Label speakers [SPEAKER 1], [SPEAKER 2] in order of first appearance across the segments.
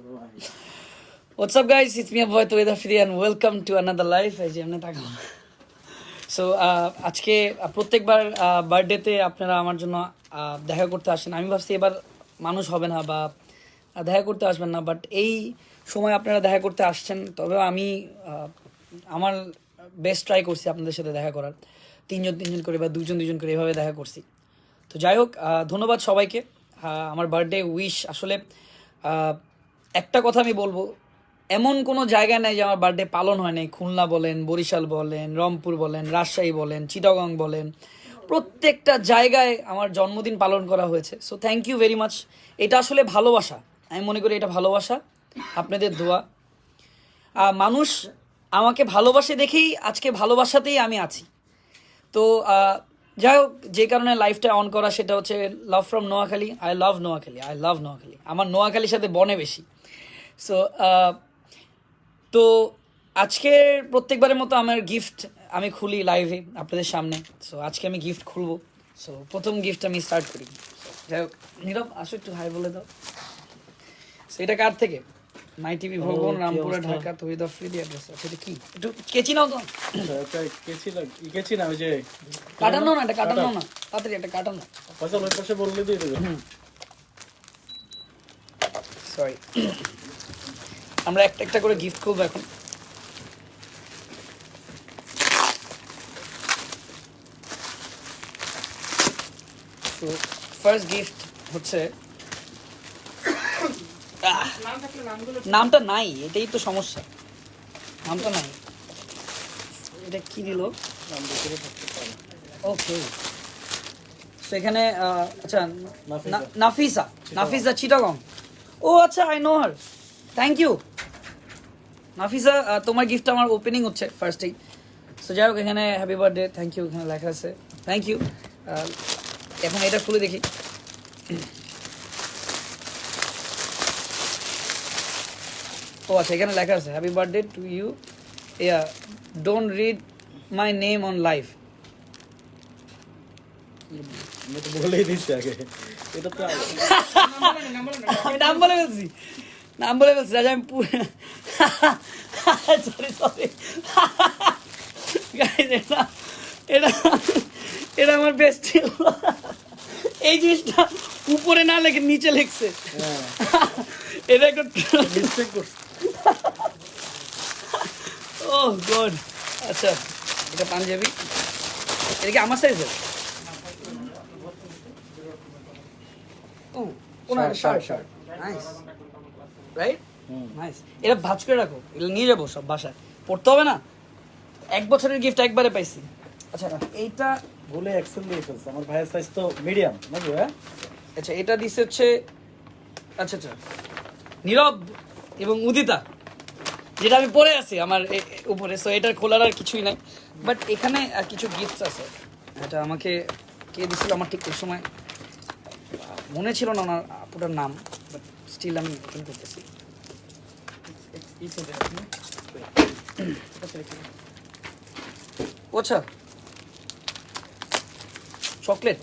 [SPEAKER 1] What's up guys, it's me your boy Toyeda Free and welcome to another live. এই যে এমনি তাকাও। So আজকে প্রত্যেকবার বার্থডেতে আপনারা আমার জন্য দেখা করতে আসেন। আমি ভাবছি এবার মানুষ হবে না বা দেখা করতে আসবেন না, বাট এই সময় আপনারা দেখা করতে আসছেন। তবে আমি আমার বেস্ট ট্রাই করছি আপনাদের সাথে দেখা করার, তিনজন করে বা দুজন করে এভাবে দেখা করছি। তো যাই হোক, ধন্যবাদ সবাইকে। আমার বার্থডে উইশ আসলে একটা কথা আমি বলবো, এমন কোনো জায়গা নেই যে আমার বার্থডে পালন হয় নাই। খুলনা বলেন, বরিশাল বলেন, রংপুর বলেন, রাজশাহী বলেন, চিটাগং বলেন, প্রত্যেকটা জায়গায় আমার জন্মদিন পালন করা হয়েছে। So thank you very much. এটা আসলে ভালোবাসা, আমি মনে করি এটা ভালোবাসা, আপনাদের দোয়া। মানুষ আমাকে ভালোবাসে দেখেই আজকে ভালোবাসাতেই আমি আছি। তো যাই হোক, যে কারণে লাইফটা অন করা সেটা হচ্ছে love from Noakhali. I love Noakhali. আমার নোয়াখালীর সাথে বনে বেশি। সো তো আজকে প্রত্যেকবারের মতো আমার গিফট আমি খুলি লাইভে আপনাদের সামনে। সো আজকে আমি গিফট খুলবো। সো প্রথম গিফট আমি স্টার্ট করি। যাই হোক, নীরব আসো একটু হাই বলে দাও। সো এটা কার থেকে? মাই টিভি ভবন, রামপুরা, ঢাকা, তহিদা ফ্রি অ্যাড্রেস। সেটা কি? একটু কেচি নাও তো।
[SPEAKER 2] কেচি না, ওই যে
[SPEAKER 1] কাটানো না, এটা কাটানো না, তাড়াতাড়ি একটা কাটানো।
[SPEAKER 2] পয়সা ওই পাশে বললে দিয়ে দেবে।
[SPEAKER 1] সরি, আমরা একটা একটা করে গিফট খুলবো এখন। তো ফার্স্ট গিফট হচ্ছে, নামটা নাই, এটাই তো সমস্যা, নামটা নাই। এটা কি দিল? ওকে, সেখানে আচ্ছা, নাফিসা চিটাগং। ও আচ্ছা, I know her. Thank you Nafisa, তোমার গিফট আমার ওপেনিং হচ্ছে ফার্স্টেই। সো যাই হোক, এখানে হ্যাপি বার্থডে, থ্যাংক ইউ, এখানে লেখা আছে থ্যাংক ইউ। এখন এটা খুলে দেখি। ও আচ্ছা, এখানে লেখা আছে happy birthday to you, don't read my name on live.
[SPEAKER 2] বলেই দিচ্ছে আগে, এটা তো
[SPEAKER 1] নাম বলে ফেলছি রাজা, আমি সরি এটা আমার বেস্ট ছিল। এই জিনিসটা উপরে না লেখে নিচে লিখছে, এটা একটু
[SPEAKER 2] মিস্টেক করছে।
[SPEAKER 1] ও গড। আচ্ছা, এটা পাঞ্জাবি, এটা কি আমার সাইজের? ও শার্ট, নাইস, রাইট, নাইস। এটা ভাঁজ করে রাখো, এটা নিয়ে যাবো সব বাসায়, পড়তে হবে না। 1 বছরের গিফট একবারে পাইছি। আচ্ছা, এইটা
[SPEAKER 2] বলে এক্সেল দিয়ে ফেলছে। আমার ভাইয়ের সাইজ তো মিডিয়াম নাকি? হ্যাঁ,
[SPEAKER 1] আচ্ছা, এটা দিচ্ছে হচ্ছে আচ্ছা নীরব এবং উদিতা, যেটা আমি পরে আছি আমার উপরে। সো এটা খোলার আর কিছুই নাই, বাট এখানে কিছু গিফটস আছে। এটা আমাকে কে দিছিল আমার ঠিক ওই সময় মনে ছিল না ওনার আপুটার নাম, বাট স্টিল আমি ফিল করতেছি। আচ্ছা, chocolate.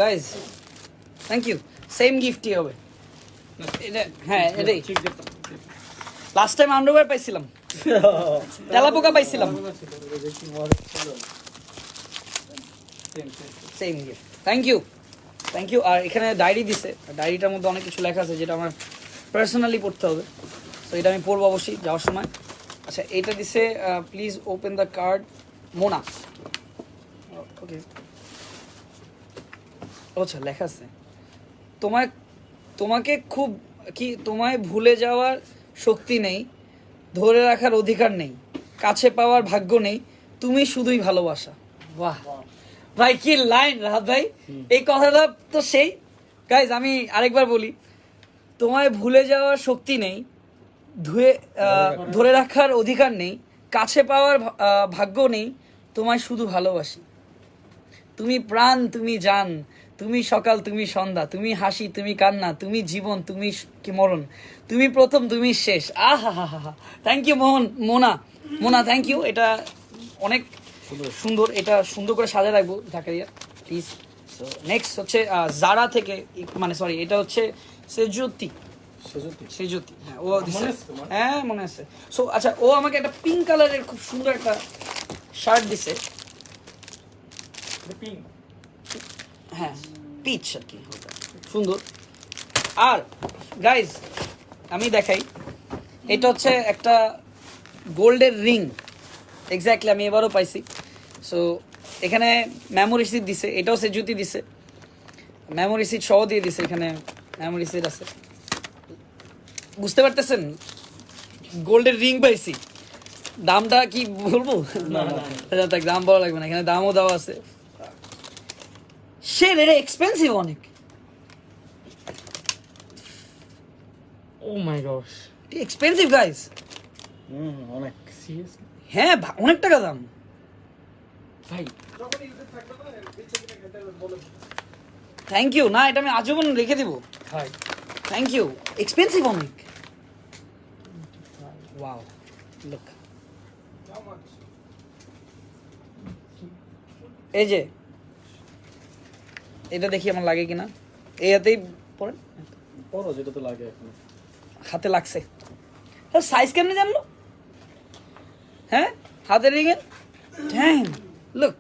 [SPEAKER 1] Guys thank you, same গিফটই হবে এটা। হ্যাঁ, এটাই। লাস্ট টাইম আন্ডারওয়্যার পাইছিলাম, তেলাপোকা পাইছিলাম, সেম গিফট। Thank you. আর এখানে ডায়েরি দিছে, ডায়েরিটার মধ্যে অনেক কিছু লেখা আছে যেটা আমার পার্সোনালি পড়তে হবে। তো এটা আমি পড়বো অবশ্যই যাওয়ার সময়। আচ্ছা, এইটা দিছে please open the card, Mona. Okay, আচ্ছা, লেখা আছে তোমাকে খুব কি, তোমায় ভুলে যাওয়ার শক্তি নেই, ধরে রাখার অধিকার নেই, কাছে পাওয়ার ভাগ্য নেই, তুমি শুধুই ভালোবাসা। বাহ ভাই, কি লাইন রাহাত ভাই, এই কথাটা তো সেই। গাইজ আমি আরেকবার বলি, তোমায় ভুলে যাওয়ার শক্তি নেই, ধরে রাখার অধিকার নেই, কাছে পাওয়ার ভাগ্য নেই, তোমায় শুধু ভালোবাসি। তুমি প্রাণ, তুমি জান, তুমি সকাল, তুমি সন্ধ্যা, তুমি হাসি, তুমি কান্না, তুমি জীবন, তুমি কি মরণ, তুমি প্রথম, তুমি শেষ। আহা হা হা হা। Thank you Mona, thank you. এটা অনেক সুন্দর, এটা সুন্দর করে সাজায় রাখবো জাকারিয়া, প্লিজ। সো নেক্সট হচ্ছে জারা থেকে মানে সরি এটা হচ্ছে সেজুতি
[SPEAKER 2] সেজুতি
[SPEAKER 1] সেজুতি হ্যাঁ ও দিছে
[SPEAKER 2] মনে আছে তোমার?
[SPEAKER 1] হ্যাঁ মনে আছে সো আচ্ছা ও আমাকে একটা পিঙ্ক কালারের খুব সুন্দর একটা শার্ট দিছে
[SPEAKER 2] পিঙ্ক
[SPEAKER 1] হ্যাঁ পিচ আর কি হালকা। সুন্দর আর গাইজ আমি দেখাই এটা হচ্ছে একটা গোল্ডের রিং এক্স্যাক্টলি আমি এবারও পাইছি সো এখানে মেমোরি সিট দিছে এটাও সে জুতি দিছে মেমোরি সিট সহ দিয়ে দিছে এখানে মেমোরি সিট আছে বুঝতে পারতেছেন গোল্ডের রিং পাইছি দামটা কি বলবো আচ্ছা, থাক, দাম বলা লাগবে না এখানে দামও দেওয়া আছে সে এটা এক্সপেন্সিভ অনেক
[SPEAKER 3] Oh my gosh.
[SPEAKER 1] Expensive guys
[SPEAKER 2] অনেক
[SPEAKER 3] Seriously?
[SPEAKER 1] হ্যাঁ অনেক টাকা দাম
[SPEAKER 3] ভাই
[SPEAKER 1] থ্যাংক ইউ না এটা আমি আজীবন রেখে দিব
[SPEAKER 3] ভাই
[SPEAKER 1] থ্যাংক ইউ এক্সপেন্সিভ অনেক ওয়াও লুক এই যে এটা দেখি আমার লাগে কিনা এই হাতেই পড়েন
[SPEAKER 2] বড় যেটা তো লাগে এখন
[SPEAKER 1] হাতে লাগছে সাইজ কেমনে জানলো হ্যাঁ হাতে রিঙের ড্যাম লুক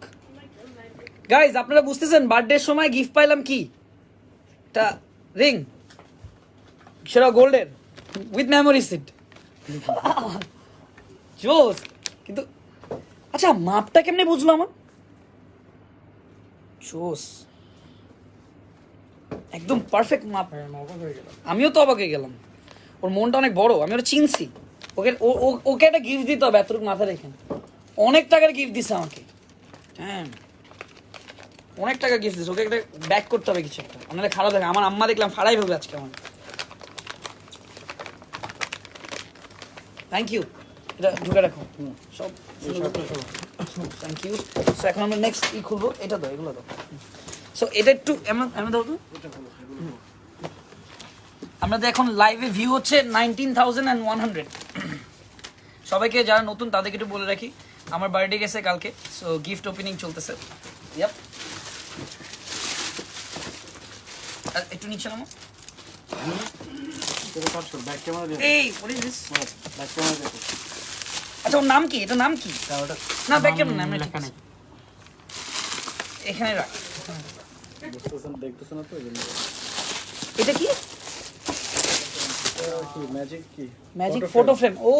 [SPEAKER 1] গাইজ আপনারা বুঝতেছেন বার্থডের সময় গিফট পাইলাম কি এটা রিং সেটা গোল্ডের উইথ মেমোরি সিট জোস কিন্তু আচ্ছা মাপটা কেমনে বুঝলো আমার জোস একদম পারফেক্ট মাপ
[SPEAKER 3] ভাই আমি অবাক হয়ে গেলাম
[SPEAKER 1] আমিও তো অবাক হয়ে গেলাম ওর মনটা অনেক বড় আমি ওটা চিনছি ওকে ওকে একটা গিফট দিতে হবে এতটুকু মাথা রেখে অনেক টাকার গিফট দিছে আমাকে হ্যাঁ অনেক টাকা গিফট দিছে ওকে একটা ব্যাক করতে হবে কিছু একটা নাহলে খারাপ দেখে আমার আম্মা দেখলাম ফাড়াই ভাবে আজকে আমার থ্যাংক ইউ এটা ঢুকে রাখো সব থ্যাংক ইউ সো এখন আমরা নেক্সট ই খুলবো এটা দাও এগুলো দাও সো এটা একটু এমন এমন দাও তো আমাদের এখন লাইভে ভিউ হচ্ছে 19,100 সবাইকে যারা নতুন তাদেরকে একটু বলে রাখি আমার বার্থডে গেছে কালকে সো গিফট ওপেনিং চলতেছে ইয়াপ একটু নিচে নামো
[SPEAKER 2] এটা কাট কর ব্যাক ক্যামেরা দিয়ে
[SPEAKER 1] এই what is this
[SPEAKER 2] back camera দিয়ে
[SPEAKER 1] আচ্ছা ওর নাম কি এটা নাম কি না ব্যাক কেমন নাম
[SPEAKER 3] লেখা নেই
[SPEAKER 1] এখানে রাখ
[SPEAKER 2] বুঝতেছেন দেখতেছেন না তো এই জন্য
[SPEAKER 1] এটা কি
[SPEAKER 2] কি ম্যাজিক কি
[SPEAKER 1] ম্যাজিক ফটো ফ্রেম ও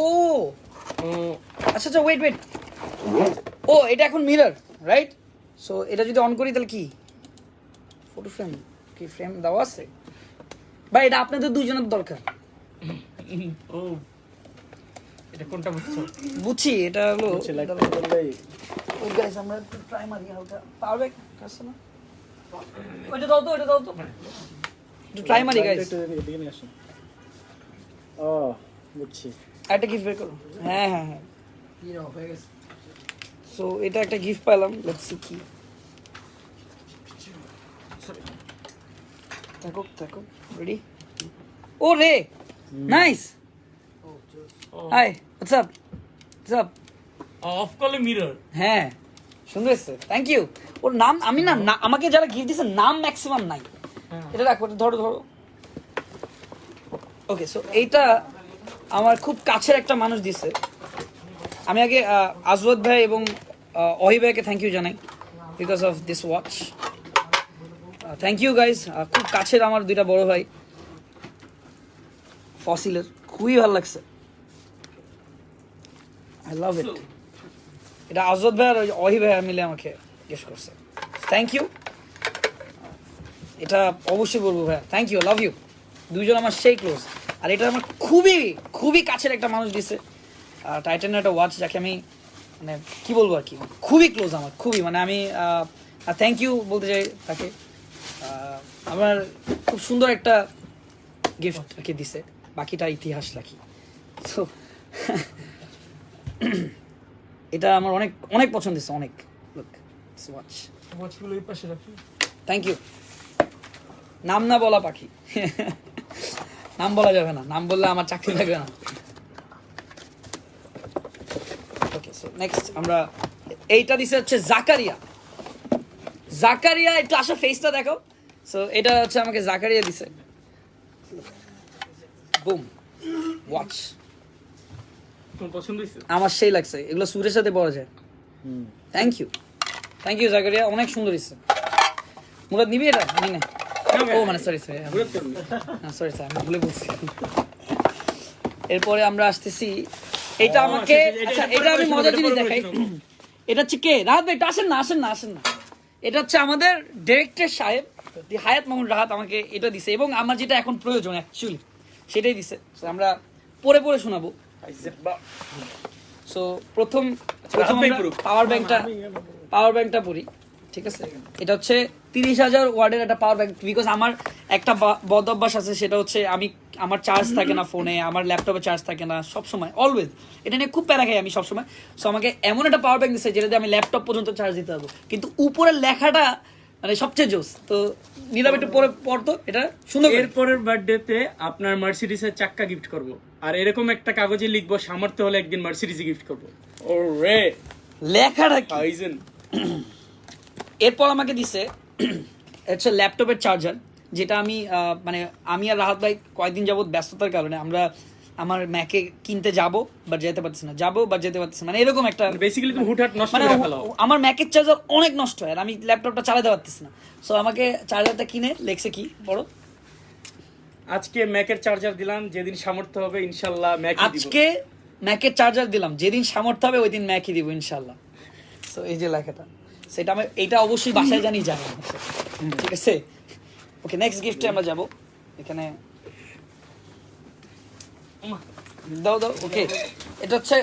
[SPEAKER 1] আচ্ছা আচ্ছা ওয়েট ওয়েট ও এটা এখন মিরর রাইট সো এটা যদি অন করি তাহলে কি ফটো ফ্রেম কি ফ্রেম দেওয়া আছে ভাই এটা আপনাদের দুইজনের দরকার
[SPEAKER 3] ও এটা কোনটা বুঝছো
[SPEAKER 1] বুঝছি এটা হলো
[SPEAKER 2] হচ্ছে লাইট করলেই
[SPEAKER 1] ও গাইস আমরা একটু ট্রাই মারি হালকা পারবে কাস্টমার ওইটা দাও তো ওইটা দাও তো একটু ট্রাই মারি গাইস
[SPEAKER 2] একটু এদিকে নিয়ে আসুন ও বুঝছি
[SPEAKER 1] একটা গিফট বের করো হ্যাঁ হ্যাঁ হ্যাঁ সো এটা একটা গিফট পেলাম লেটস সি কি থাকো থাকো রেডি ও রে nice hi WhatsApp WhatsApp
[SPEAKER 3] off করলে মিরর
[SPEAKER 1] হ্যাঁ সুন্দর এসছে থ্যাংক ইউ ওর নাম আমি না আমাকে যারা গিফট দিয়েছে নাম ম্যাক্সিমাম নাই এটা রাখো এটা ধরো ধরো ওকে সো এইটা আমার খুব কাছের একটা মানুষ দিছে আমি আগে আজওয়াদ ভাই এবং অহি ভাইকে থ্যাংক ইউ জানাই because of this watch thank you guys খুব কাছের আমার দুইটা বড় ভাই ফসিলের খুবই ভালো লাগছে আই লাভ ইট এটা আজওয়াদ ভাই আর অহি ভাই মিলে আমাকে গিফট করছে থ্যাংক ইউ এটা অবশ্যই বলবো ভাই থ্যাংক ইউ লাভ ইউ দুইজন আমার সেই ক্লোজ আর এটা আমার খুবই খুবই কাছের একটা মানুষ দিছে টাইটানের একটা ওয়াচ যাকে আমি মানে কি বলবো আর কি খুবই ক্লোজ আমার খুবই মানে আমি থ্যাংক ইউ বলতে চাই তাকে আমার খুব সুন্দর একটা গিফট তাকে দিছে বাকিটা ইতিহাস রাখি সো এটা আমার অনেক অনেক পছন্দ হয়েছে অনেক লুক ওয়াচ
[SPEAKER 3] ওয়াচগুলো এই পাশে রাখি
[SPEAKER 1] থ্যাংক ইউ নাম না বলা পাখি নাম বলা যাবে না নাম বললে আমার চাকরি থাকবে না ওকে সো নেক্সট আমরা এইটা দিছে হচ্ছে জাকারিয়া জাকারিয়া, একটু আসো ফেসটা দেখো। সো এটা হচ্ছে আমাকে জাকারিয়া দিছে। বুম, ওয়াচ
[SPEAKER 3] তোমার পছন্দ হয়েছে?
[SPEAKER 1] আমার সেই লাগছে, এগুলো সুরের সাথে পরা যায়। থ্যাংক ইউ জাকারিয়া, অনেক সুন্দর হয়েছে। মুরাদ নিবি এটা? নে। ও মানে সরি সরি স্যার, আমি ভুলে বলছি। এরপরে আমরা আসতেছি, এটা আমাকে, আচ্ছা এটা আমি মজার জিনিস দেখাই। এটা হচ্ছে কে? রাহাত ভাই, আসেন না। এটা হচ্ছে আমাদের ডিরেক্টর সাহেব হায়াত মামুন রাহাত আমাকে এটা দিছে, এবং আমার যেটা এখন প্রয়োজন অ্যাকচুয়ালি সেটাই দিছে। So, আমরা পরে শোনাবো। সো প্রথম পাওয়ার ব্যাংকটা পড়ি, ঠিক আছে? এটা হচ্ছে 30,000 ওয়ার্ডের একটা পাওয়ার ব্যাংক। বিকজ আমার একটা বদ অভ্যাস আছে, সেটা হচ্ছে আমার চার্জ থাকে না ফোনে, আমার ল্যাপটপে চার্জ থাকে না সবসময়, অলওয়েজ। এটা নিয়ে খুব প্যারা খাই আমি সবসময়। সো আমাকে এমন একটা পাওয়ার ব্যাংক দিচ্ছে যেটাতে আমি ল্যাপটপ পর্যন্ত চার্জ দিতে পারবো, কিন্তু উপরের লেখাটা মানে সবচেয়ে জোস। তো নীরব একটু পরে পড়তো এটা সুন্দর।
[SPEAKER 3] এরপরের বার্থডেতে আপনার মার্সিডিজের চাক্কা গিফট করব, আর এরকম একটা কাগজে লিখবো সামর্থ্য হলে একদিন মার্সিডিজ গিফট করব। ওরে
[SPEAKER 1] লেখাটা কি?
[SPEAKER 3] আইজেন।
[SPEAKER 1] এরপর আমাকে দিছে হচ্ছে ল্যাপটপের চার্জার, যেটা মানে আমি আর রাহাত ভাই কয়েকদিন যাবত ব্যস্ততার কারণে আমার ম্যাকে কিনতে যাবো বাট যেতে পারছি না, মানে এরকম একটা
[SPEAKER 3] বেসিক্যালি তুমি হুটহাট নষ্ট
[SPEAKER 1] মানে
[SPEAKER 3] করে ফেলো।
[SPEAKER 1] আমার ম্যাকের চার্জার অনেক নষ্ট হয় আর আমি ল্যাপটপটা চালাতে পারতেছি না। সো আমাকে চার্জারটা কিনে লেখছে কি বড়,
[SPEAKER 3] আজকে ম্যাকের চার্জার দিলাম, যেদিন সামর্থ্য হবে ইনশাআল্লাহ ম্যাক দিব।
[SPEAKER 1] আজকে ম্যাকের চার্জার দিলাম, যেদিন সামর্থ্য হবে ওই দিন ম্যাকই দিব ইনশাআল্লাহ। সো এই যে লেখাটা, সেটা আমি এইটা অবশ্যই বাসায় জানি যাবো, ঠিক আছে? ওকে, নেক্সট গিফটে আমরা যাব। এখানে দাও ওকে, এটা হচ্ছে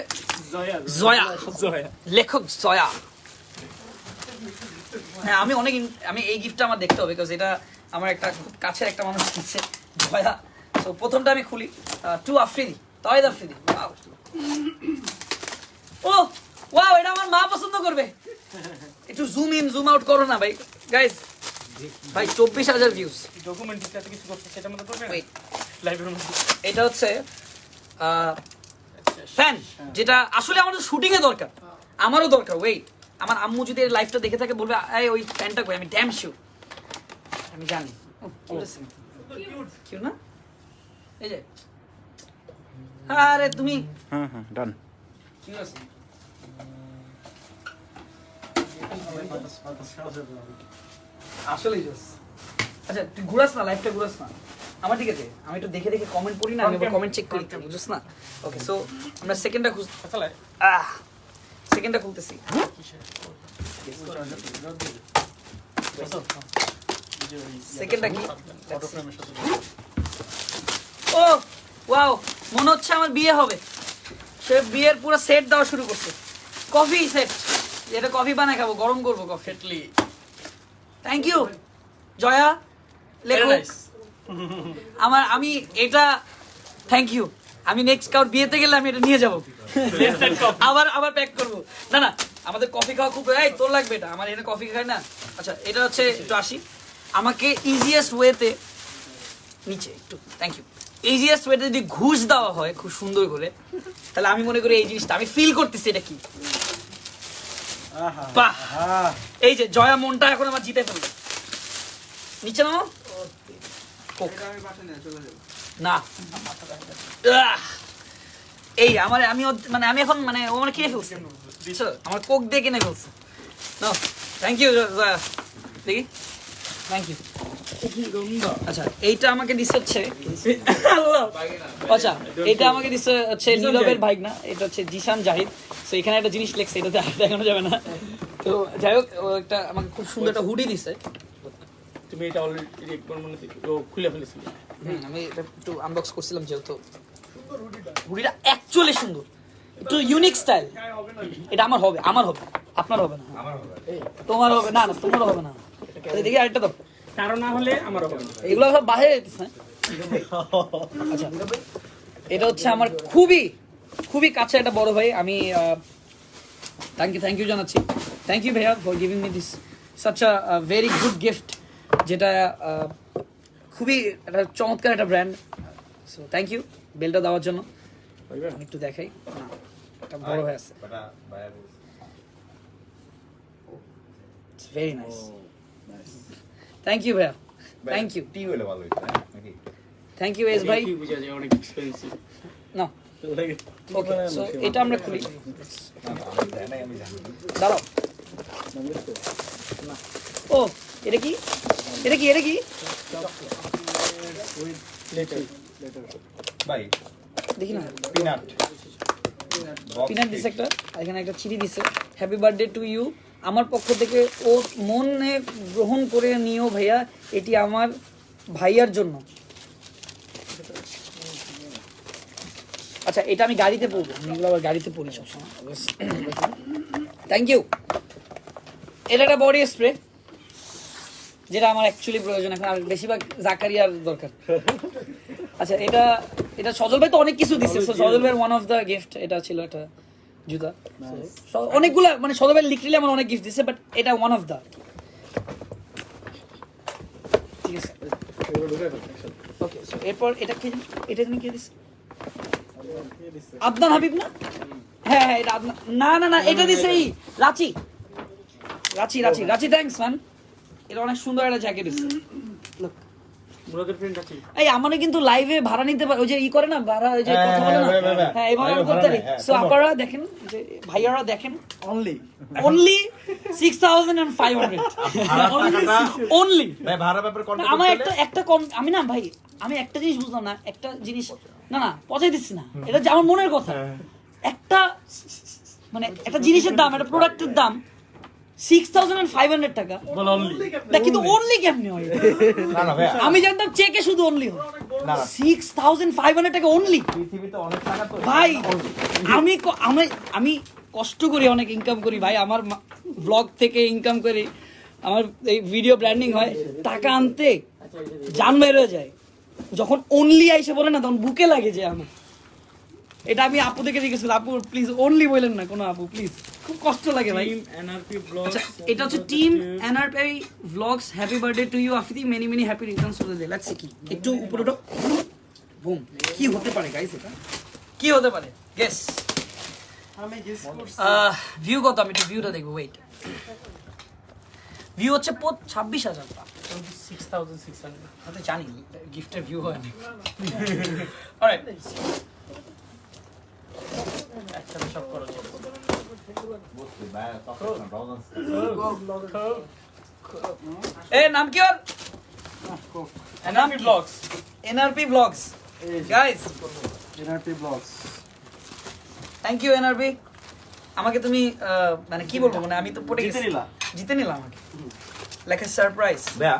[SPEAKER 1] জয়া, লেখক জয়া। হ্যাঁ, আমি এই গিফটটা আমার দেখতে হবে, বিকজ এটা আমার একটা খুব কাছের একটা মানুষ দিচ্ছে, জয়া। তো প্রথমটা আমি খুলি, টু আফ্রিদি, তাওহিদ আফ্রিদি। ওয়াও, এটা আমার মা পছন্দ করবে। একটু জুম ইন জুম আউট করো না ভাই, গাইস। ভাই 24,000 ভিউজ।
[SPEAKER 3] ডকুমেন্ট দিতে কিছু করতে সেটা মনে করবে না
[SPEAKER 1] Wait,
[SPEAKER 3] লাইভের মধ্যে।
[SPEAKER 1] এটা হচ্ছে ফ্যান, যেটা আসলে আমাদের শুটিং এ দরকার, আমারও দরকার। ওয়েট, আমার আম্মু যদি এই লাইভটা দেখে থাকে বলবে এই ওই ফ্যানটা কই, আমি ড্যাম শিওর আমি জানি। কিউ না, এই যে, আরে তুমি
[SPEAKER 2] হ্যাঁ ডান।
[SPEAKER 1] কিউ আছে? আসলেই জোস। আচ্ছা তুই ঘুরাস না, লাইভটা ঘুরাস না আমার দিকে দে, আমি একটু দেখে কমেন্ট পড়ি না, আমি কমেন্ট চেক করি, বুঝছ না? ওকে, সো আমরা সেকেন্ডটা খুলতেছি। সেকেন্ডটা কি? ও ওয়াও, মনে হচ্ছে আমার বিয়ে হবে। সে বিয়ের পুরো সেট দেওয়া শুরু করছে, কফি সেট। এটা কফি বানায় খাবো, গরম করবো কফি। থ্যাংক ইউ জয়া লেখক। আমি এটা থ্যাংক ইউ, আমি নেক্সট কাউর বিয়েতে গেলে আমি এটা নিয়ে যাবো, আবার প্যাক করবো। না আমাদের কফি খাওয়া খুব, এই তোর লাগবে এটা, আমার এখানে কফি খাই না। আচ্ছা, এটা হচ্ছে একটু আসি, আমাকে ইজিয়েস্ট ওয়েতে নিচে একটু, থ্যাংক ইউ। ইজিয়েস্ট ওয়েতে যদি ঘুষ দেওয়া হয় খুব সুন্দর করে, তাহলে আমি মনে করি এই জিনিসটা আমি ফিল করতেছি এটা কি। বাহ, এই যে জয়া মনটা এখন আমার জিতে ফেলবে। নিচে নামো না, এই আমি এখন ও আমার কিনে ফেলছে, আমার কোক দিয়ে কিনে ফেলছে। থ্যাংক ইউ জয়া, দেখি, থ্যাংক ইউ। আচ্ছা, এইটা আমাকে দিচ্ছে হচ্ছে, আচ্ছা এটা আমাকে দিচ্ছে হচ্ছে নীরবের ভাই না, এটা হচ্ছে জিসান জাহিদ। তো এখানে একটা জিনিস লেখছে, এটাতে দেখানো যাবে না। তো যাই হোক, ও একটা আমাকে খুব সুন্দর একটা হুডি দিছে।
[SPEAKER 3] তুমি এটা অলরেডি একবার মনে খুলে ফেলেছিলে।
[SPEAKER 1] আমি এটা একটু আনবক্স করছিলাম, যেহেতু হুডিটা অ্যাকচুয়ালি সুন্দর, একটু ইউনিক স্টাইল। এটা আমার হবে, আপনার হবে না, তোমার হবে না, তোমার হবে না। দেখি আরেকটা দাও,
[SPEAKER 3] কারো না হলে আমার হবে না।
[SPEAKER 1] এগুলো সব বাইরে যেতেছে। আচ্ছা, এটা হচ্ছে আমার খুবই কাছে একটা বড় ভাই। আমি থ্যাংক ইউ জানাচ্ছি। থ্যাংক ইউ ভাইয়া for giving me this such a very good gift, যেটা খুবই একটা চমৎকার একটা ব্র্যান্ড। সো থ্যাংক ইউ বেলটা দেওয়ার জন্য। আমি একটু দেখাই, একটা বড় হয়ে আছে, it's very nice. Thank you ভাইয়া, থ্যাংক ইউ,
[SPEAKER 4] টি হলে ভালো হইতো নাকি?
[SPEAKER 1] থ্যাংক ইউ এস ভাই।
[SPEAKER 3] কি বুঝা যায় অনেক এক্সপেন্সিভ।
[SPEAKER 1] না ওকে, সো এটা আমরা খুলি,
[SPEAKER 4] না, আমি জানি না, আমি জানি।
[SPEAKER 1] দাঁড়াও। ও এটা কি, এটা কি, এটা কি?
[SPEAKER 4] ভাই
[SPEAKER 1] দেখি না,
[SPEAKER 4] পিনাট
[SPEAKER 1] পিনাট দিছে একটা, আর এখানে একটা চিঠি দিছে, হ্যাপি বার্থডে টু ইউ, আমার পক্ষ থেকে। ও মনে গ্রহণ করে নিও ভাইয়া, এটি আমার ভাইয়ার জন্য। আচ্ছা এটা আমি গাড়িতে পড়বো, আমি এগুলো আবার গাড়িতে পড়ি সবসময়। Thank you. এটা একটা বডি স্প্রে, যেটা আমার অ্যাকচুয়ালি প্রয়োজন এখন, আর বেশিরভাগ জাকারিয়ার দরকার। আচ্ছা এটা এটা সজল ভাই তো অনেক কিছু দিচ্ছে, সজল ভাইয়ের ওয়ান অফ দ্য গিফট এটা ছিল একটা জুতা। অনেকগুলা মানে সজল ভাই লিটারালি আমার অনেক গিফট দিচ্ছে, বাট এটা ওয়ান অফ দ্য। ঠিক আছে ওকে, সো এরপর এটা কি, এটা জানি কে দিচ্ছে? আদনান হাবিব না? হ্যাঁ হ্যাঁ এটা আদনান, না না না এটা দিছে এই রাচি, রাচি রাচি রাচি, থ্যাঙ্কস ম্যান। এটা অনেক সুন্দর একটা জ্যাকেট দিচ্ছে। Look,
[SPEAKER 3] ব্রোকের ফ্রেন্ড আছে।
[SPEAKER 1] এই আমারে কিন্তু লাইভে ভাড়া নিতে পারে, ওই যে ই করে না ভাড়া, ওই যে কথা বলে না, হ্যাঁ এইভাবে আমি করতে পারি। সো আপনারা দেখেন, যে ভাইয়ারা দেখেন,
[SPEAKER 2] অনলি
[SPEAKER 1] অনলি 6500 অনলি।
[SPEAKER 4] ভাই ভাড়া ব্যাপারে কন্টাক্ট
[SPEAKER 1] আমার একটা আমি না ভাই, আমি একটা জিনিস বুঝলাম না, একটা জিনিস না না পচাই দিচ্ছি না, এটা যে আমার মনের কথা। একটা মানে একটা জিনিসের দাম, একটা প্রোডাক্টের দাম 6500 টাকা, তা কিন্তু অনলি কেমনে হয়?
[SPEAKER 4] না না ভাই,
[SPEAKER 1] আমি জানতাম চেকে শুধু অনলি হয়,
[SPEAKER 4] না না
[SPEAKER 1] 6500 টাকা অনলি।
[SPEAKER 4] পৃথিবীতে অনেক টাকা তো
[SPEAKER 1] ভাই আমি আমি কষ্ট করি, অনেক ইনকাম করি ভাই, আমার ব্লগ থেকে ইনকাম করি, আমার এই ভিডিও ব্র্যান্ডিং হয়, টাকা আনতে জান বের হয়ে যায়। যখন অনলি আইসে বলে না, তখন বুকে লাগে যে আমার। এটা আমি আপু থেকে দেখেছিলাম, আপু প্লিজ অনলি বলেন না কোনো, আপু প্লিজ, খুব কষ্ট লাগে ভাই।
[SPEAKER 3] Team NRP blogs.
[SPEAKER 1] আচ্ছা এটা হচ্ছে team NRP blogs, happy birthday to you Afidi, many many happy returns to the day. Let's see কি একটু উপরে উঠো, বুম, কি হতে পারে গাইস, এটা কি হতে পারে গেস?
[SPEAKER 2] আমি গেস করছি
[SPEAKER 1] ভিউ কত, আমি একটু ভিউটা দেখবো, ওয়েট। ভিউ হচ্ছে 26,000 টাকা,
[SPEAKER 3] 6600।
[SPEAKER 1] আমি তো জানি গিফটের ভিউ হয় না। অলরাইট,
[SPEAKER 3] একসাথে সব খরচ হবে।
[SPEAKER 4] বুঝছি ভাই, তখন ব্রাউজার
[SPEAKER 1] এ নাম কি ওর?
[SPEAKER 3] NRP blogs.
[SPEAKER 1] NRP blogs guys,
[SPEAKER 2] NRP blogs.
[SPEAKER 1] Thank you NRP. আমাকে তুমি মানে কি বলবো, মানে আমি তো পড়ে
[SPEAKER 2] জিতে
[SPEAKER 1] গেছি,
[SPEAKER 2] নিলা।
[SPEAKER 1] জিতে নিলাম আমাকে, লাইক এ সারপ্রাইজ।
[SPEAKER 4] ভাইয়া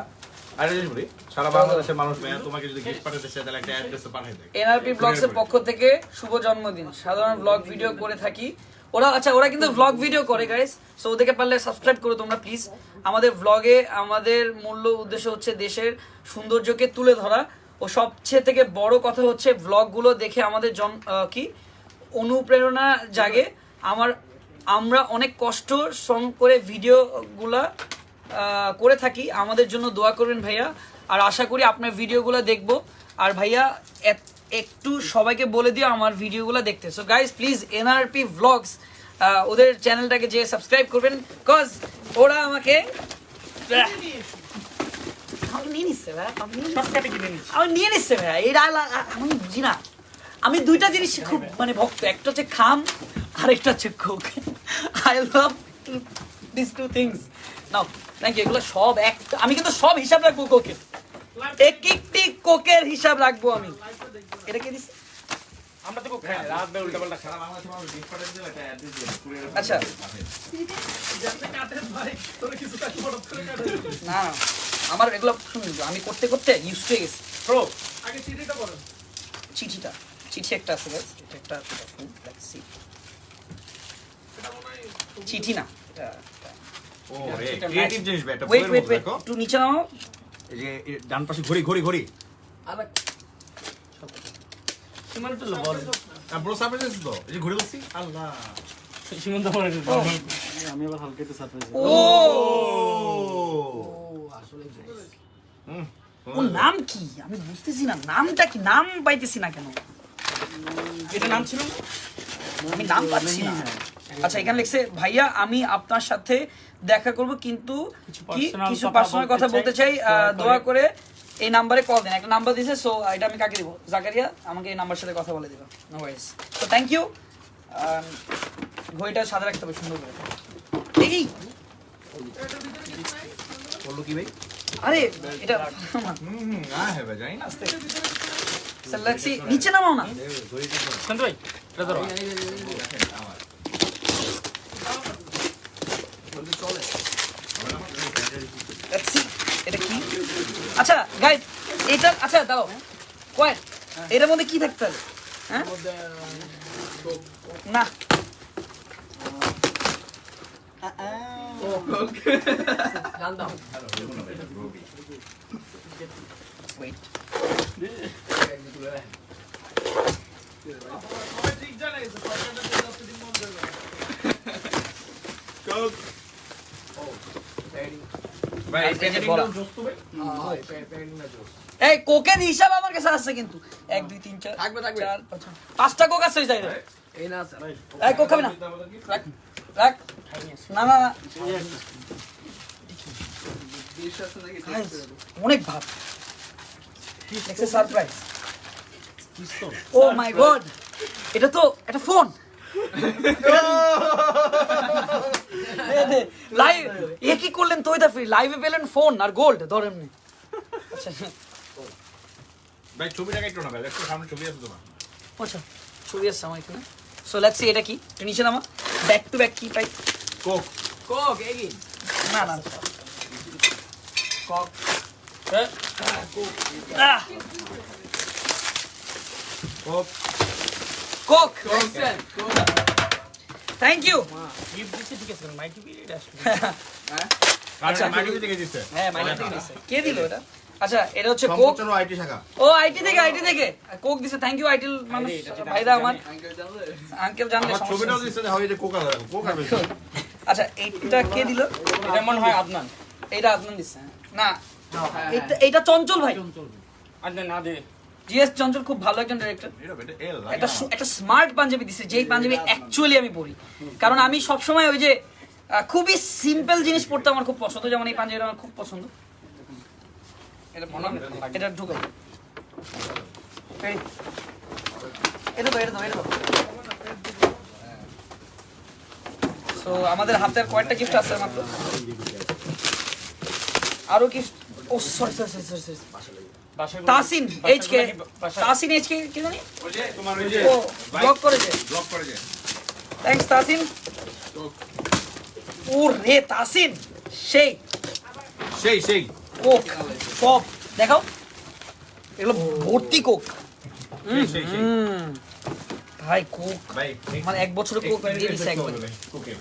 [SPEAKER 4] আরে জিনিস বলি, সারা বাংলাদেশের মানুষ ভাইয়া তোমাকে যদি গিফট পাঠাতে চায় তাহলে একটা অ্যাড্রেসে পাঠিয়ে দেয়।
[SPEAKER 1] এনআরপি ব্লগস এর পক্ষ থেকে শুভ জন্মদিন। সাধারণ ব্লগ ভিডিও করে থাকি ওরা, আচ্ছা ওরা কিন্তু ব্লগ ভিডিও করে গাইস, সো ওদেরকে পারলে সাবস্ক্রাইব করো তোমরা প্লিজ। আমাদের ব্লগে আমাদের মূল্য উদ্দেশ্য হচ্ছে দেশের সৌন্দর্যকে তুলে ধরা, ও সবচেয়ে থেকে বড় কথা হচ্ছে ব্লগগুলো দেখে আমাদের কি অনুপ্রেরণা জাগে। আমরা অনেক কষ্ট শ্রম করে ভিডিওগুলা করে থাকি, আমাদের জন্য দোয়া করবেন ভাইয়া, আর আশা করি আপনার ভিডিওগুলো দেখবো। আর ভাইয়া একটু সবাইকে বলে দিও আমার ভিডিওগুলো দেখতে। So guys please N R P vlogs ওদের চ্যানেলটাকে যে সাবস্ক্রাইব করবেন, কজ ওরা আমাকে নিয়ে নিচ্ছে ভাই, আমি নিয়ে নিচ্ছে ভাই, এটা আমি বুঝি না। আমি দুইটা জিনিস খুব মানে ভক্ত, একটা হচ্ছে খাম আর একটা হচ্ছে Coke. I love this two things. Now thank you, এগুলো সব একটা, আমি কিন্তু সব হিসাব রাখবো কোকের, এক একটি কোকের হিসাব রাখবো আমি। এটা কে দিচ্ছে?
[SPEAKER 3] আমরা তো খুব খাই রাত বে উল্টা পাল্টা
[SPEAKER 4] সারা বাংলাদেশের মানুষ গিফট পাঠাতে দিলে একটা অ্যাড্রেস দিয়ে কুরিয়ার
[SPEAKER 1] আচ্ছা। না আমার এগুলো শুনুন, আমি করতে করতে ইউজ হয়ে গেছি।
[SPEAKER 3] প্রো
[SPEAKER 1] চিঠিটা, চিঠি একটা আছে guys, এটা একটা let's see। চিঠি না এটা,
[SPEAKER 4] ও রে ক্রিয়েটিভ জিনিস ভাই, একটা
[SPEAKER 1] ওয়েট
[SPEAKER 4] বইয়ের
[SPEAKER 1] ওয়েট
[SPEAKER 4] মতো
[SPEAKER 1] ওয়েট,
[SPEAKER 4] দেখো।
[SPEAKER 1] একটু নিচে নাও।
[SPEAKER 4] এই যে ডান পাশে ঘড়ি ঘড়ি ঘড়ি
[SPEAKER 1] আবার
[SPEAKER 3] সীমান্ত বল।
[SPEAKER 4] ব্রো সারপ্রাইজ তো, এই যে ঘড়ি বলছি আল্লাহ।
[SPEAKER 3] সীমান্ত বল।
[SPEAKER 2] আমি আবার হালকা একটু সারপ্রাইজ।
[SPEAKER 1] ও আসলে ওর নাম কি আমি বুঝতেছি না, নামটা কি, নাম পাইতেছি না কেন।
[SPEAKER 3] এটা নাম ছিল না?
[SPEAKER 1] আমি নাম পাচ্ছি না। আচ্ছা এখানে লিখছে ভাইয়া আমি আপনার সাথে দেখা করব কিন্তু কিছু পার্সোনাল কথা বলতে চাই, দোয়া করে এই নাম্বারে কল দেন। একটা নাম্বার দিয়েছে, সো এটা আমি কাকে দিব? জাকারিয়া আমাকে এই নাম্বার সাথে কথা বলে দিবা। নো ওয়ারিস, তো থ্যাংক ইউ। ঘড়িটা সাদা রাখতে হবে সুন্দর করে। এই
[SPEAKER 4] বললো কি ভাই?
[SPEAKER 1] আরে এটা
[SPEAKER 4] হ্যাঁ ভাই জানি না।
[SPEAKER 1] স্যার লাগছি, নিচে নামাও না।
[SPEAKER 3] শান্ত ভাই এটা ধরো।
[SPEAKER 1] Let's see, এটা কি? আচ্ছা গাইস, এটা আচ্ছা দাও কয়েন, এটার মধ্যে কি থাকতে হবে? হ্যাঁ না Wait.
[SPEAKER 4] ভাই
[SPEAKER 1] এই যে বলা।
[SPEAKER 4] জোস্ত ভাই।
[SPEAKER 1] এই কোকের হিসাব আমার কাছে আছে কিন্তু 1 2 3 4
[SPEAKER 5] থাকবে।
[SPEAKER 1] 4 5 5টা কোক আছে এই সাইডে।
[SPEAKER 5] এই না স্যার
[SPEAKER 1] এই কোক খাবি না? রাখ রাখ। না না না
[SPEAKER 5] বিশ্বাস নাকি
[SPEAKER 1] Guys, অনেক ভাব। Next surprise. Oh my god, এটা তো একটা ফোন। লাইভ এ কি করলেন? তো এটা ফ্রি লাইভে পেলেন ফোন আর গোল্ড ধরেন নি। আচ্ছা
[SPEAKER 4] ভাই ছবিটা কাটো না ভাই, দেখো সামনে ছবি আছে তোমার।
[SPEAKER 1] আচ্ছা ছবি আছে আমার এখানে। সো লেটস সি এটা কি? একটু নিচে নামা। ব্যাক টু ব্যাক কি পাই?
[SPEAKER 4] কোক।
[SPEAKER 5] কক এগি
[SPEAKER 1] না না
[SPEAKER 5] কক
[SPEAKER 1] আহ,
[SPEAKER 4] কোক।
[SPEAKER 1] কোক।
[SPEAKER 5] দেখছেন কক
[SPEAKER 1] থ্যাংক ইউ।
[SPEAKER 3] গিফট দিছে ঠিক আছে, মাইটি কি এটা আসলে?
[SPEAKER 5] হ্যাঁ
[SPEAKER 1] আচ্ছা।
[SPEAKER 4] মাইকে থেকে দিতে।
[SPEAKER 1] হ্যাঁ মাইনে থেকে দিছে। কে দিল এটা? আচ্ছা এটা হচ্ছে কোক।
[SPEAKER 4] সম্পূর্ণ আইটি শাখা।
[SPEAKER 1] ও আইটি থেকে কোক দিছে। থ্যাংক ইউ আইটি মানুষ ভাইরা আমার
[SPEAKER 5] আঙ্কেল জানলে
[SPEAKER 1] আঙ্কেল জানলে
[SPEAKER 4] আমার
[SPEAKER 1] সমস্যা
[SPEAKER 4] ছবিটাও
[SPEAKER 1] নেই।
[SPEAKER 4] দিচ্ছে হয় যে কোকা দাও। কোক আর বেশি।
[SPEAKER 1] আচ্ছা এইটা কে দিল?
[SPEAKER 3] এটা মনে হয় আদনান।
[SPEAKER 1] এইটা আদনান দিছে না, এইটা চঞ্চল ভাই।
[SPEAKER 3] আদনান না দে।
[SPEAKER 1] জিএস চঞ্চল খুব ভালো একজন ডাইরেক্টর।
[SPEAKER 4] এটা বেটা এল
[SPEAKER 1] একটা স্মার্ট পাঞ্জাবি দিছে, যেই পাঞ্জাবি অ্যাকচুয়ালি আমি পরি। কারণ আমি সবসময় ওই যে খুবই সিম্পল জিনিস পড়তে আমার খুব পছন্দ, যেমন এই পাঞ্জাবিটা আমার খুব পছন্দ। এটা ঢুকাই। এটা তো সো আমাদের হাতে আর কয়েকটা গিফট আছে মাত্র। আরো গিফট। ও সরি
[SPEAKER 3] বাসায়
[SPEAKER 1] তাসিন এইচকে, তাসিন এইচকে কি জানি?
[SPEAKER 4] ওই যে তোমার ওই যে
[SPEAKER 1] ও ব্লক করেছে।
[SPEAKER 4] ব্লক করে যে।
[SPEAKER 1] থ্যাঙ্কস তাসিন। ও রে তাসিন সেই
[SPEAKER 4] সেই
[SPEAKER 1] কোক সব দেখাও, এগুলো ভর্তি কোক।
[SPEAKER 4] সেই
[SPEAKER 1] ভাই কোক
[SPEAKER 4] ভাই
[SPEAKER 1] মানে 1 বছরের কোক দিয়ে দিছে একবার।
[SPEAKER 4] কোকে।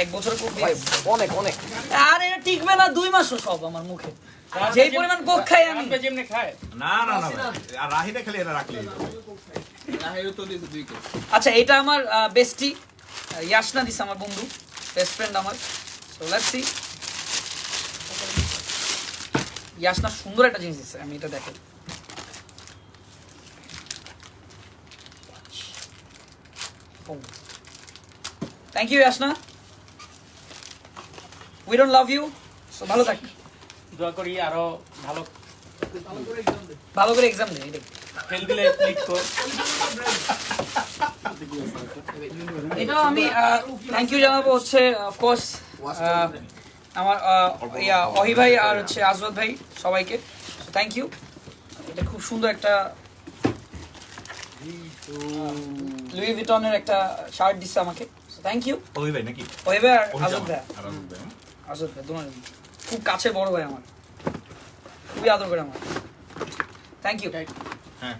[SPEAKER 1] 1 বছরের কোক দিয়ে দিছে।
[SPEAKER 5] অনেক অনেক
[SPEAKER 1] আর এটা টিকবে না 2 মাসও সব আমার মুখে, যেই পরিমাণ কোক খাই আমি।
[SPEAKER 3] আপনি যেমনে খায়
[SPEAKER 4] না না না ভাই। আর রাহিদা খালি এটা রাখলি।
[SPEAKER 5] না হেও তো দিছে 2 কেজি
[SPEAKER 1] আচ্ছা এটা আমার বেস্টি ইয়াশনা দিছে, আমার বন্ধু বেস্ট ফ্রেন্ড আমার। So let's see. ইয়াশনা সুন্দর একটা জিনিস দিছে, আমি এটা দেখে। Thank you Yashna, we don't love you. So ভালো থাক,
[SPEAKER 3] দোয়া করি আরো ভালো
[SPEAKER 1] ভালো করে এক্সাম দে। এটাই
[SPEAKER 3] ফেল দিলে ক্লিক কর।
[SPEAKER 1] এটা আমি থ্যাংক ইউ জানাবো হচ্ছে অফকোর্স আমার অহি ভাই আর হচ্ছে আজরত ভাই, সবাইকে থ্যাংক ইউ। এটা খুব সুন্দর একটা লুই ভিটনের একটা শার্ট দিচ্ছে আমাকে, থ্যাংক ইউ
[SPEAKER 4] ওই ভাই নাকি?
[SPEAKER 1] অহি ভাই আর
[SPEAKER 4] ওই
[SPEAKER 1] আজরত ভাই।
[SPEAKER 4] আর আজব ভাই।
[SPEAKER 1] আজরত ভাই দুজন খুব কাছে বড় ভাই আমার, খুবই আদর করে আমার। Thank you.
[SPEAKER 4] হ্যাঁ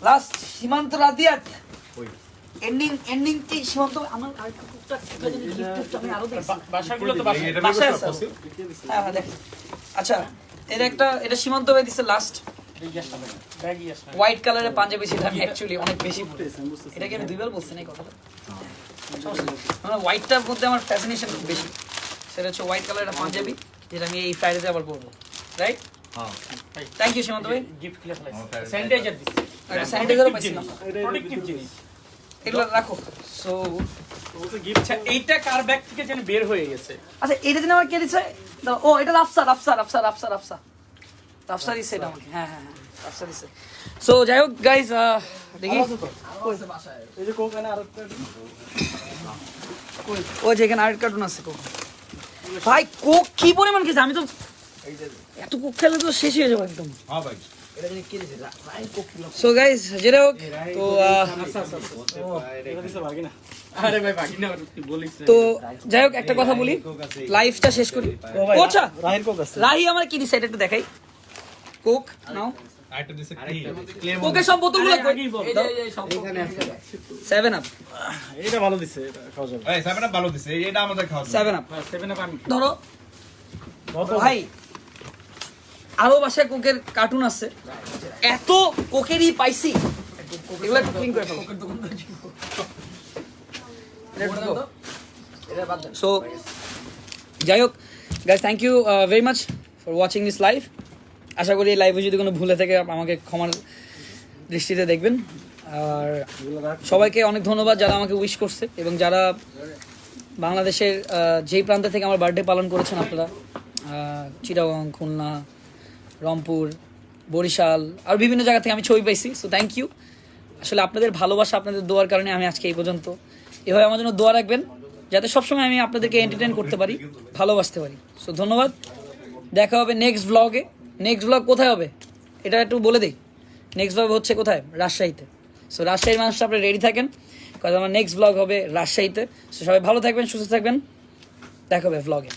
[SPEAKER 1] লাস্ট সীমান্ত রাদিয়াত
[SPEAKER 4] ওই
[SPEAKER 1] এন্ডিং টি সীমান্ত আমার আরেকটা কুকটা গিফট আমি আরো দেখছি।
[SPEAKER 3] বাসাগুলো তো বাসা
[SPEAKER 4] এটা
[SPEAKER 1] বাসায়
[SPEAKER 4] বেশ
[SPEAKER 1] আছে।
[SPEAKER 4] ফসিল।
[SPEAKER 1] হ্যাঁ হ্যাঁ দেখ। আচ্ছা এটা সীমান্ত ভাই দিছে লাস্ট
[SPEAKER 3] ব্যাগই আসে না।
[SPEAKER 1] হোয়াইট কালারের পাঞ্জাবি, সেটা আমি অ্যাকচুয়ালি অনেক বেশি পরি। এটা কি আমি দুইবার বলছি না এই কথাটা? সমস্যা নেই। মানে হোয়াইটটার মধ্যে আমার ফ্যাসিনেশন খুব বেশি। সেটা হচ্ছে হোয়াইট কালারের পাঞ্জাবি, যেটা আমি এই ফ্রাইডেতে আবার পরবো, রাইট?
[SPEAKER 4] হ্যাঁ
[SPEAKER 1] থ্যাংক ইউ সীমান্ত ভাই।
[SPEAKER 3] গিফট খুলে ফেলাইছি
[SPEAKER 4] আমার favorite
[SPEAKER 3] স্যানিটাইজার দিচ্ছি
[SPEAKER 1] একটা স্যানিটাইজারও পাইছিলাম,
[SPEAKER 3] প্রোটেক্টিভ জিনিস
[SPEAKER 1] এগুলো রাখো। সো
[SPEAKER 3] আচ্ছা এইটা কার ব্যাগ থেকে যেন বের হয়ে গেছে
[SPEAKER 1] আচ্ছা এটা দিন আমার কে দিচ্ছে? দাও, ও এটা রাফসা রাফসা রাফসা রাফসা রাফসা রাফসা দিচ্ছে এটা আমাকে। হ্যাঁ হ্যাঁ হ্যাঁ রাফসা দিচ্ছে। সো যাই হোক গাইজ, দেখি
[SPEAKER 2] এই যে কোক এনে আর একটা
[SPEAKER 1] ও যেখানে আরেক কার্টুন আছে কোক। ভাই কোক কি পরিমাণ খেয়েছে, আমি তো এত কোক খেলে তো শেষ হয়ে যাবো একদম।
[SPEAKER 4] হ্যাঁ ভাই
[SPEAKER 1] সো গাইজ যেটা হোক, তো
[SPEAKER 2] এটা দিছে ভাগি না।
[SPEAKER 3] আরে ভাই বাকি না তুই বলিস না।
[SPEAKER 1] তো যাই হোক একটা কথা বলি, লাইফটা শেষ করি। ও আচ্ছা
[SPEAKER 2] রাহির কোক আছে।
[SPEAKER 1] রাহি আমার কি দিছে এটা একটু দেখাই। কোক নাও,
[SPEAKER 4] আরেকটা দিছে ক্লেম
[SPEAKER 1] কোকের সব বোতলগুলো কই?
[SPEAKER 3] আগেই বল।
[SPEAKER 1] সেভেন আপ,
[SPEAKER 2] এটা ভালো দিছে, এটা খাওয়া যাবে।
[SPEAKER 4] এই সাবেনা ভালো দিছে এটা আমাদের খাওয়া যাবে।
[SPEAKER 1] সেভেন আপ
[SPEAKER 3] সেভেন আপ আমি
[SPEAKER 1] ধরো। ভাই আরো বাসায় কোকের কার্টুন আছে, এত কোকেরই পাইছি, এগুলো একটু ক্লিন করে ফেলো। সো যাই হোক guys, thank you very much for watching this live. আশা করি এই লাইভে যদি কোনো ভুলে থাকে আমাকে ক্ষমার দৃষ্টিতে দেখবেন। আর সবাইকে অনেক ধন্যবাদ যারা আমাকে উইশ করছে এবং যারা বাংলাদেশের যেই প্রান্ত থেকে আমার বার্থডে পালন করেছেন আপনারা, চিটাগং, খুলনা, রংপুর, বরিশাল আর বিভিন্ন জায়গা থেকে আমি ছবি পাইছি। So thank you. আসলে আপনাদের ভালোবাসা, আপনাদের দোয়ার কারণে আমি আজকে এই পর্যন্ত। এভাবে আমার জন্য দোয়া রাখবেন যাতে সবসময় আমি আপনাদেরকে এন্টারটেইন করতে পারি, ভালোবাসতে পারি। সো ধন্যবাদ, দেখা হবে নেক্সট ব্লগে। নেক্সট ব্লগ কোথায় হবে এটা একটু বলে দিই। নেক্সট ব্লগ হচ্ছে কোথায়? রাজশাহীতে। সো রাজশাহীর মানুষরা আপনি রেডি থাকেন, কারণ আমার নেক্সট ব্লগ হবে রাজশাহীতে। সো সবাই ভালো থাকবেন, সুস্থ থাকবেন, দেখা হবে ব্লগে।